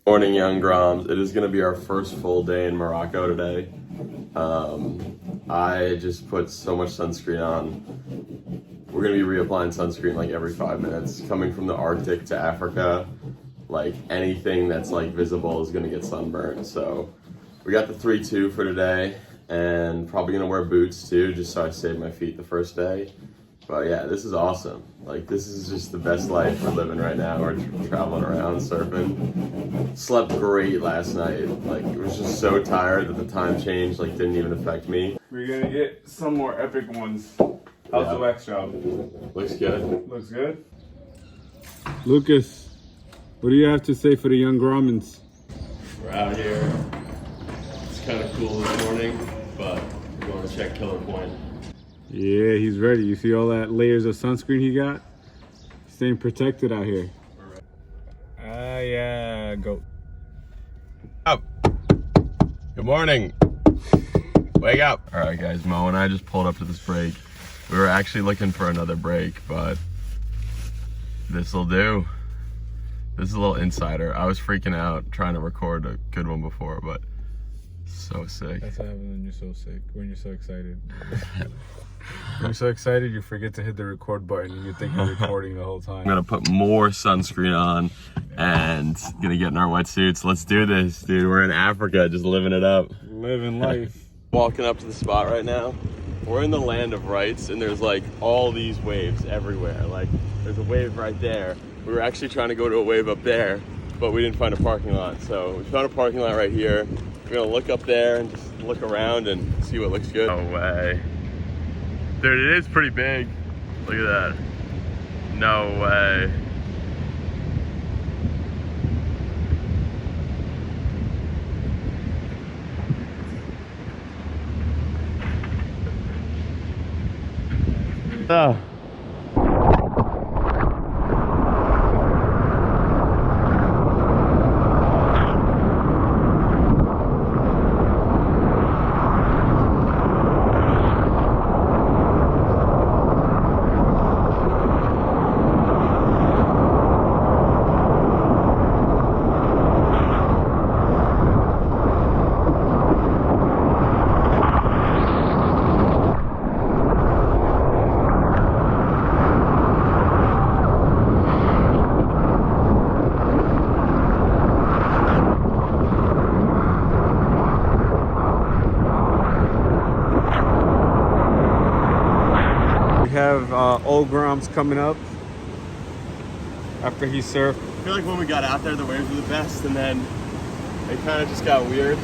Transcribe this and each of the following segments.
Morning, young Groms. It is going to be our first full day in Morocco today. I just put so much sunscreen on. We're going to be reapplying sunscreen like every 5 minutes. Coming from the Arctic to Africa, like anything that's like visible is going to get sunburned. So we got the 3-2 for today, and probably going to wear boots too, just so I save my feet the first day. But yeah, this is awesome. Like, this is just the best life we're living right now. We're traveling around, surfing. Slept great last night. Like, it was just so tired that the time change, like, didn't even affect me. We're gonna get some more epic ones. How's the wax job? Looks good. Looks good. Lucas, what do you have to say for the young Gromans? We're out here. It's kind of cool this morning, but we're going to check Killer Point. Yeah, he's ready. You see all that layers of sunscreen he got? Staying protected out here. Yeah, go. Up. Good morning. Wake up. All right, guys, Mo and I just pulled up to this break. We were actually looking for another break, but this'll do. This is a little insider. I was freaking out trying to record a good one before, but so sick. That's what happens when you're so sick, when you're so excited. When you're so excited, you forget to hit the record button and you think you're recording the whole time. I'm gonna put more sunscreen on and gonna get in our wetsuits. Let's do this, dude. We're in Africa, just living it up. Living life. Walking up to the spot right now. We're in the land of rights, and there's like all these waves everywhere. Like, there's a wave right there. We were actually trying to go to a wave up there, but we didn't find a parking lot. So we found a parking lot right here. We're gonna look up there and just look around and see what looks good. No way. Dude, it is pretty big. Look at that. No way. Oh. We have old Groms coming up after he surfed. I feel like when we got out there, the waves were the best, and then it kind of just got weird.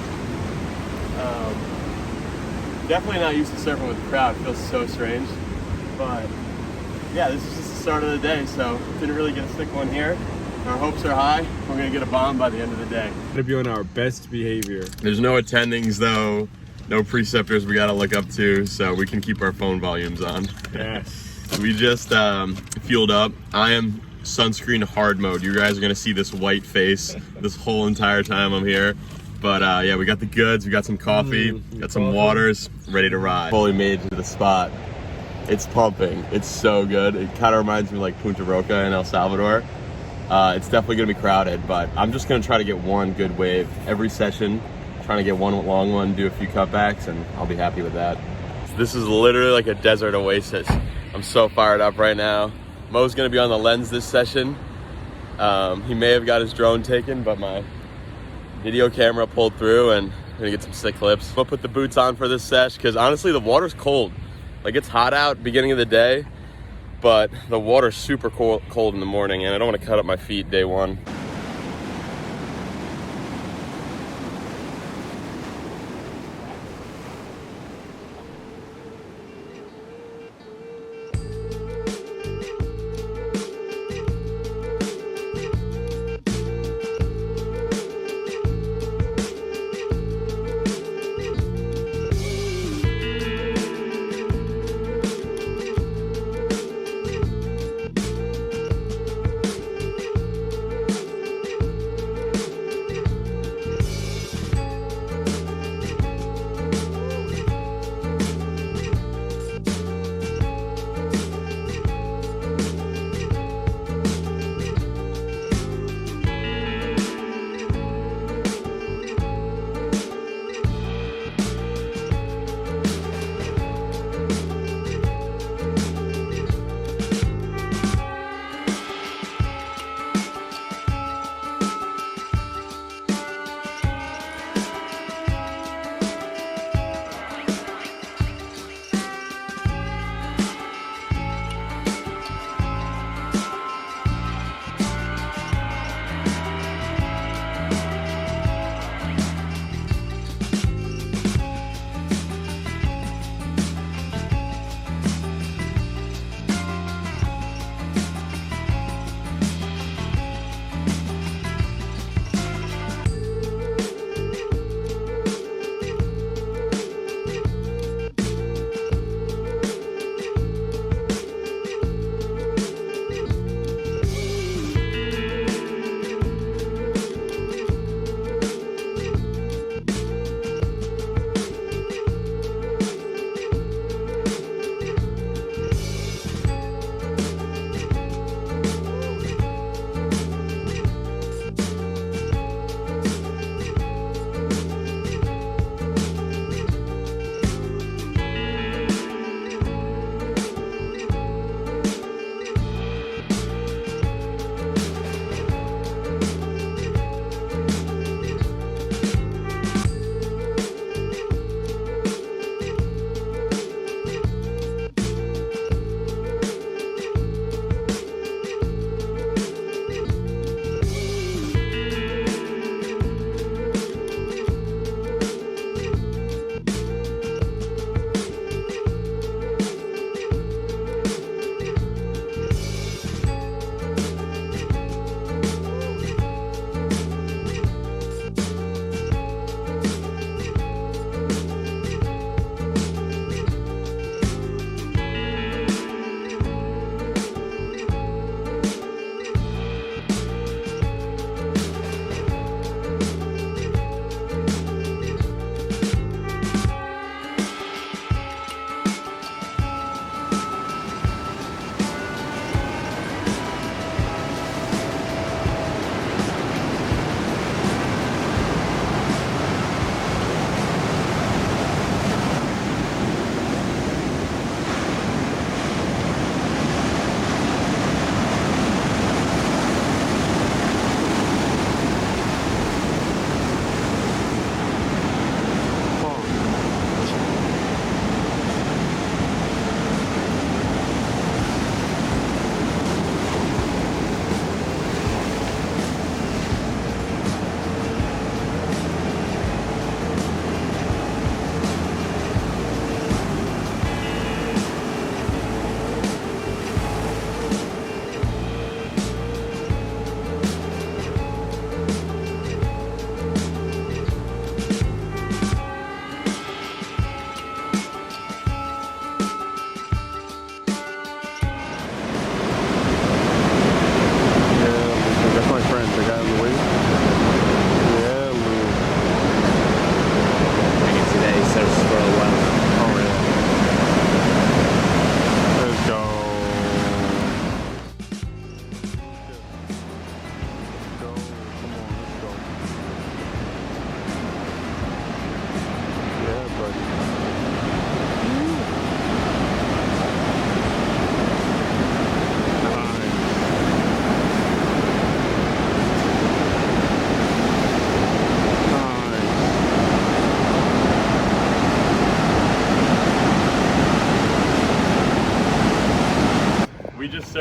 Definitely not used to surfing with the crowd. It feels so strange. But yeah, this is just the start of the day, so didn't really get a sick one here. Our hopes are high. We're gonna get a bomb by the end of the day. We're gonna be on our best behavior. There's no attendings though, no preceptors we gotta look up to, so we can keep our phone volumes on. Yes. We just fueled up. I am sunscreen hard mode. You guys are gonna see this white face this whole entire time I'm here. But yeah, we got the goods, we got some coffee, got some waters, ready to ride. Fully made to the spot. It's pumping, it's so good. It kind of reminds me of like Punta Roca in El Salvador. It's definitely gonna be crowded, but I'm just gonna try to get one good wave every session, trying to get one long one, do a few cutbacks, and I'll be happy with that. This is literally like a desert oasis. I'm so fired up right now. Mo's gonna be on the lens this session. He may have got his drone taken, but my video camera pulled through, and I'm gonna get some sick clips. I'm gonna put the boots on for this sesh, because honestly the water's cold. Like, it's hot out beginning of the day, but the water's super cold in the morning, and I don't want to cut up my feet day one.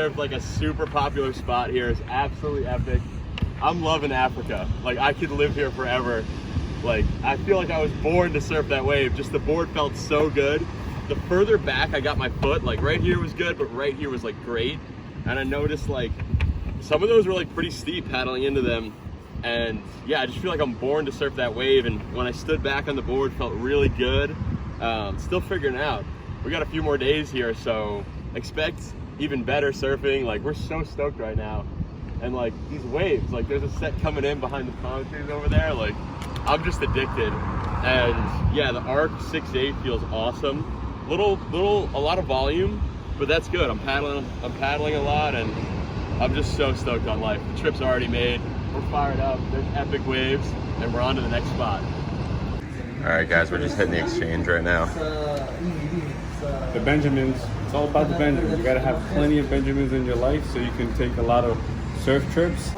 surfed like a super popular spot here. It's absolutely epic. I'm loving Africa. Like, I could live here forever. Like, I feel like I was born to surf that wave. Just the board felt so good. The further back I got my foot, like right here was good, but right here was like great. And I noticed like some of those were like pretty steep paddling into them. And yeah, I just feel like I'm born to surf that wave. And when I stood back on the board, felt really good. Still figuring it out. We got a few more days here, so expect even better surfing. Like, we're so stoked right now. And like these waves, like there's a set coming in behind the palm trees over there. Like, I'm just addicted. And yeah, the arc 6'8" feels awesome. A lot of volume, but that's good. I'm paddling a lot, and I'm just so stoked on life. The trip's already made. We're fired up. There's epic waves, and we're on to the next spot. All right, guys, we're just hitting the exchange right now. The Benjamins, it's all about the Benjamins. You gotta have plenty of Benjamins in your life so you can take a lot of surf trips.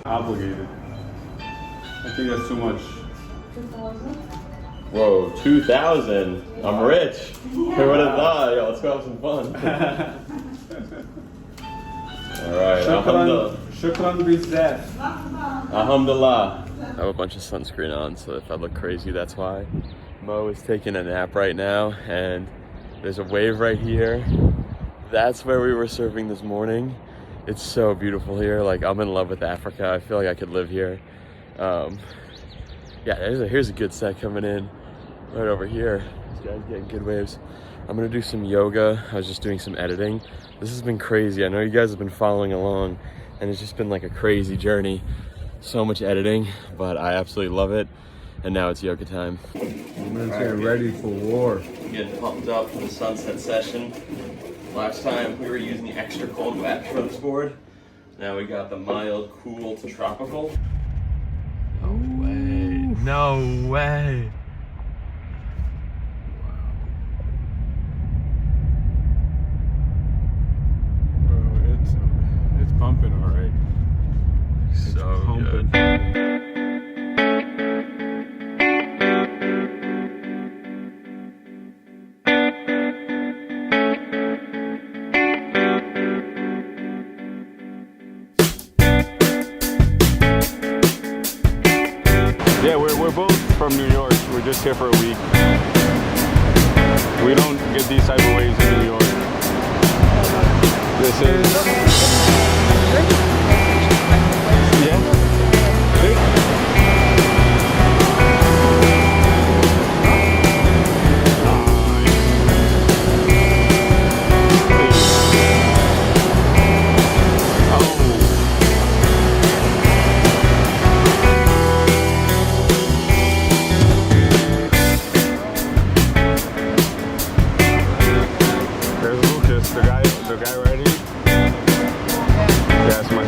Obligated. I think that's too much. Whoa, 2,000. I'm rich. Who would have thought? Yo, let's go have some fun. All right, alhamdulillah. Shukran bizat. Alhamdulillah. I have a bunch of sunscreen on, so if I look crazy, that's why. Mo is taking a nap right now, and there's a wave right here. That's where we were surfing this morning. It's so beautiful here. Like, I'm in love with Africa. I feel like I could live here. Yeah, here's a good set coming in right over here. This guy's getting good waves. I'm gonna do some yoga. I was just doing some editing. This has been crazy. I know you guys have been following along, and it's just been like a crazy journey. So much editing, but I absolutely love it. And now it's yoga time. I'm getting ready for war. Getting pumped up for the sunset session. Last time we were using the extra cold wet for this board. Now we got the mild, cool to tropical. No way. No way. Bro, it's pumping all right. So pumping. good. Yeah, we're both from New York. We're just here for a week. We don't get these type of waves in New York. This is... Yeah? The guy ready? Yeah, it's my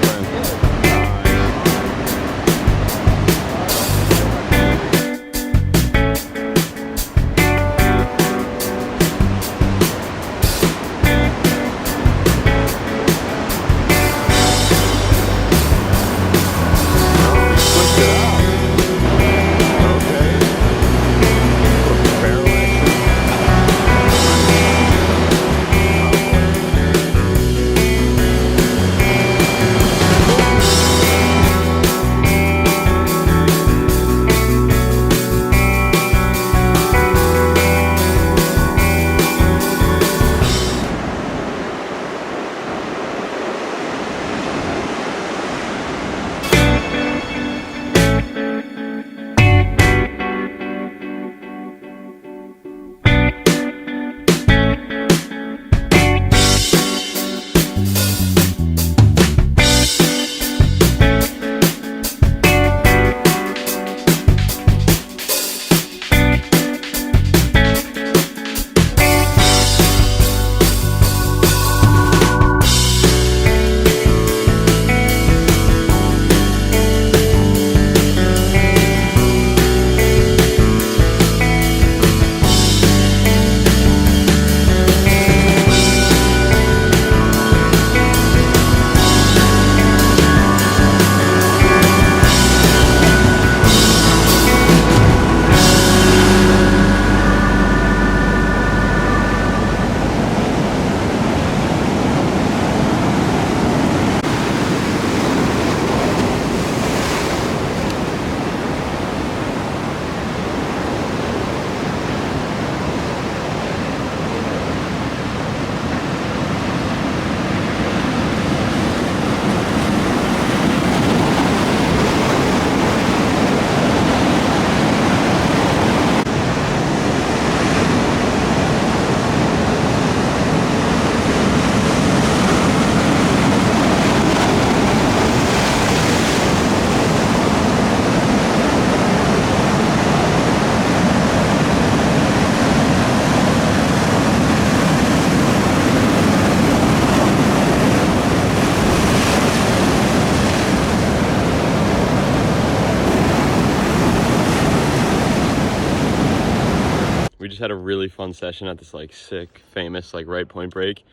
just had a really fun session at this like sick, famous like right point break.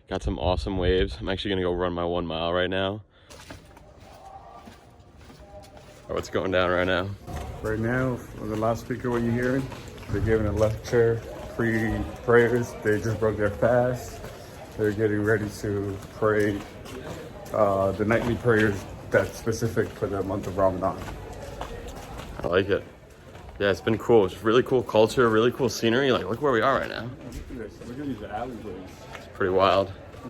Got some awesome waves. I'm actually gonna go run my 1 mile right now. What's going down right now? Right now, on the loudspeaker, what you hearing? They're giving a lecture, free prayers. They just broke their fast. They're getting ready to pray the nightly prayers that's specific for the month of Ramadan. I like it. Yeah, it's been cool. It's really cool culture, really cool scenery. Like, look where we are right now. Look at this. Look at these alleyways. It's pretty wild.